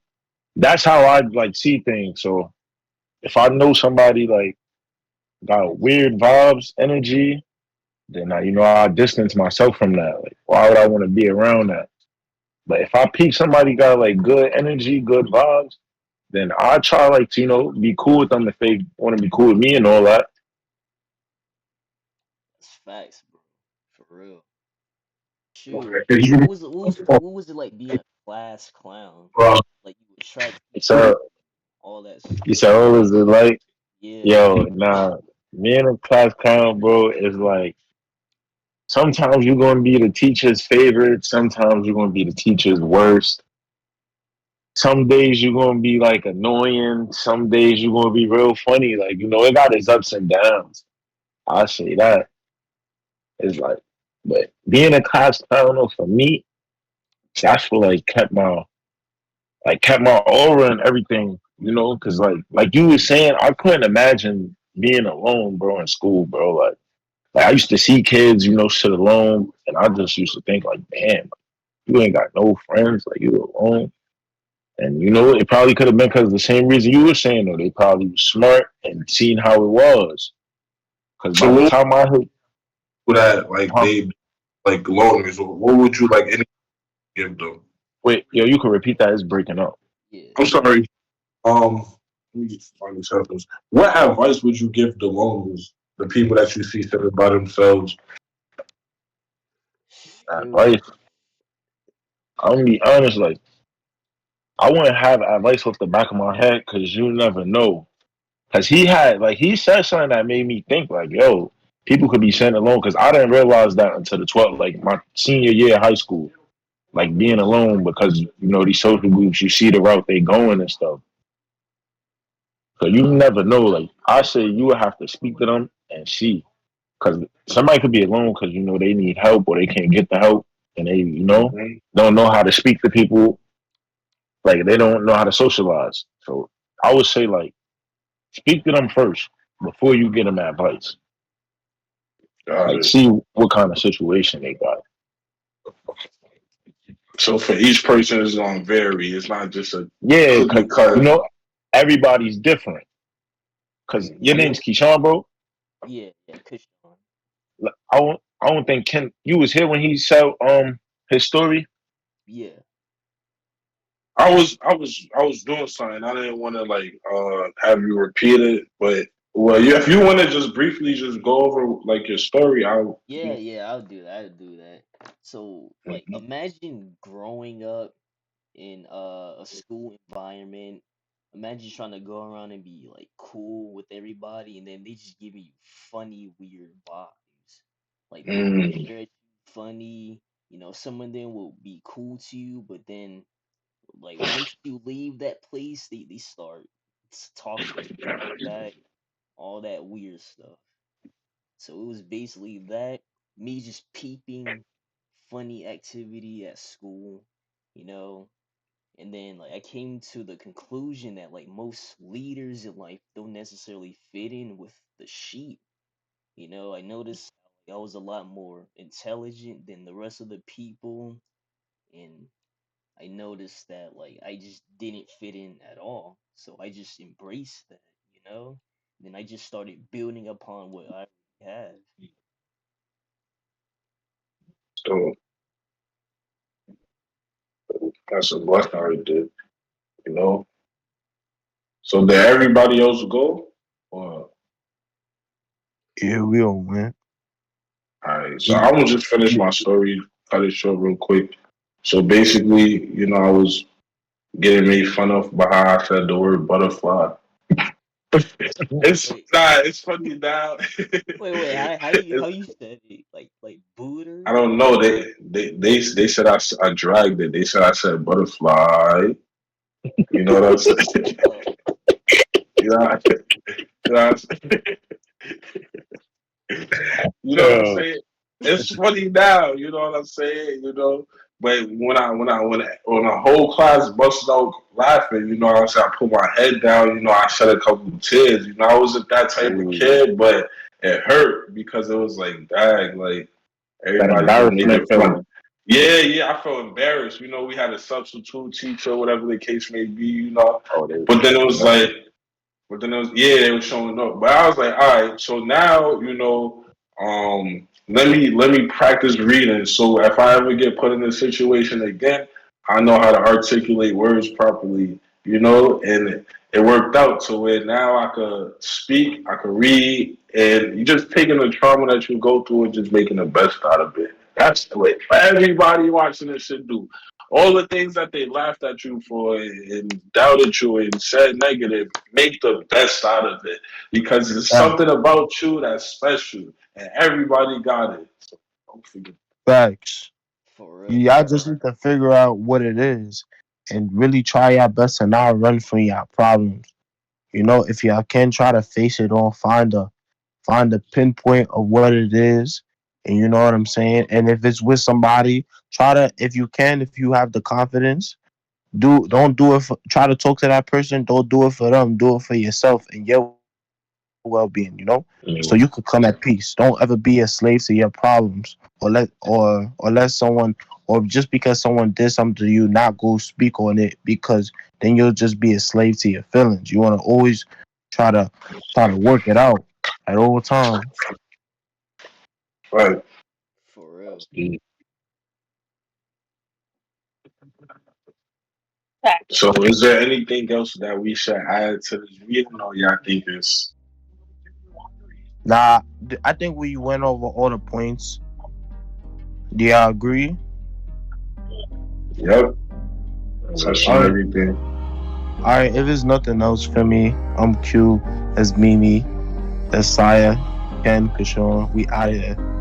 that's how I like see things. So if I know somebody like got weird vibes, energy, then I distance myself from that. Like why would I want to be around that? But if I peep somebody got like good energy, good vibes, then I try like to be cool with them if they want to be cool with me and all that. That's facts, bro. For real. Shoot, Okay. what was it like being a class clown? Well, Like you attract So people, all that you stuff. said, "Oh, is it like?" Yeah, Yo, nah, me and a class clown, bro, is like sometimes you're gonna be the teacher's favorite, sometimes you're gonna be the teacher's worst. Some days you're gonna be like annoying, some days you're gonna be real funny. Like, it got its ups and downs. I say that is like, but being a class clown, though, for me, that's what kept my aura and everything, because like you were saying, I couldn't imagine being alone, bro, in school, bro. Like I used to see kids, sit alone, and I just used to think like, damn, you ain't got no friends, like you alone. And it probably could have been because the same reason you were saying, though, they probably was smart and seen how it was. Because by so the what time I hit, would that like huh? they like loners? Or what would you like any give them? Wait, yo, you can repeat that. It's breaking up. yeah. I'm sorry. Um, let me just find these headphones. What advice would you give the loners, the people that you see sitting by themselves? Shoot. Advice. I'm gonna be honest, like I wouldn't have advice off the back of my head because you never know. Because he said something that made me think like, yo, people could be sent alone. Because I didn't realize that until the 12th, like my senior year of high school, like being alone because these social groups, you see the route they going and stuff. So you never know. Like I say, you would have to speak to them and see. Because somebody could be alone because they need help or they can't get the help and they Mhm. don't know how to speak to people. Like they don't know how to socialize. So I would say like speak to them first before you get them advice. Got Like it. see what kind of situation they got. So for each person, it's gonna vary. It's not just a Yeah, cookie because cutter. everybody's different. Because your Mhm. name's Keyshawn, bro. Yeah, yeah, Kushon. Like, I don't think Ken. You was here when he said his story. Yeah. I was doing something. I didn't want to like have you repeat it, but well, yeah, if you want to just briefly just go over like your story, I'll. Yeah, yeah, I'll do that. I'll do that. So, like, Mhm. imagine growing up in a school environment. Imagine trying to go around and be like cool with everybody, and then they just giving you funny, weird vibes. Like they will Mm. stare at you funny. Some of them will be cool to you, but then like once you leave that place, they start talking back, all that weird stuff. So it was basically that, me just peeping funny activity at school, you know, and then like I came to the conclusion that like most leaders in life don't necessarily fit in with the sheep. I noticed like, I was a lot more intelligent than the rest of the people, and I noticed that like I just didn't fit in at all. So I just embraced that, you know? Then I just started building upon what I already have. So that's a blessing right there, you know. So did everybody else go? Or Yeah, we all went. all right. So We, I'm gonna just finish we, my story, cut it short real quick. So basically, I was getting made fun of by how I said the word butterfly. It's Wait, not. It's funny now. wait. How you It's, said it? Like booter? I don't know. They said I dragged it. They said I said butterfly. You know what I'm saying? Oh, you know, you know, you know what I'm Yo, saying? It's funny now, you know what I'm saying? But when a whole class busted out laughing, what I'm saying, I put my head down, I shed a couple of tears. I wasn't that type of ooh, kid, but it hurt because it was like, dang, like that everybody just making embarrassment fun. feeling. Yeah, yeah, I felt embarrassed. We had a substitute teacher, whatever the case may be. Oh, they But then it showing was up. like, yeah, they were showing up. But I was like, all right, so now, let me practice reading. So if I ever get put in this situation again, I know how to articulate words properly, and it worked out to where now I could speak, I could read, and you just taking the trauma that you go through and just making the best out of it. That's the way everybody watching this should do. All the things that they laughed at you for and doubted you and said negative, make the best out of it because there's fact- something about you that's special and everybody got it. So don't forget. facts. for real, Y'all for just real. need to figure out what it is and really try your best to not run from your problems. If y'all can try to face it on, find a pinpoint of what it is, and you know what I'm saying. And if it's with somebody, try to, if you can, if you have the confidence, don't do it. Try to talk to that person. Don't do it for them. Do it for yourself and your well-being. So you could come at peace. Mm. Don't ever be a slave to your problems, or let someone, or just because someone did something to you, not go speak on it, because then you'll just be a slave to your feelings. You want to always try to work it out at all times. Right. For real. Mm. Facts. So is there anything else that we should add to this reading or y'all think it's Nah, I think we went over all the points. Do y'all agree? yep, Mm. touching All right, everything? all right. If there's nothing else for me, I'm Q. That's Mimi. That's Saya. Ken. Kishon. We out of here.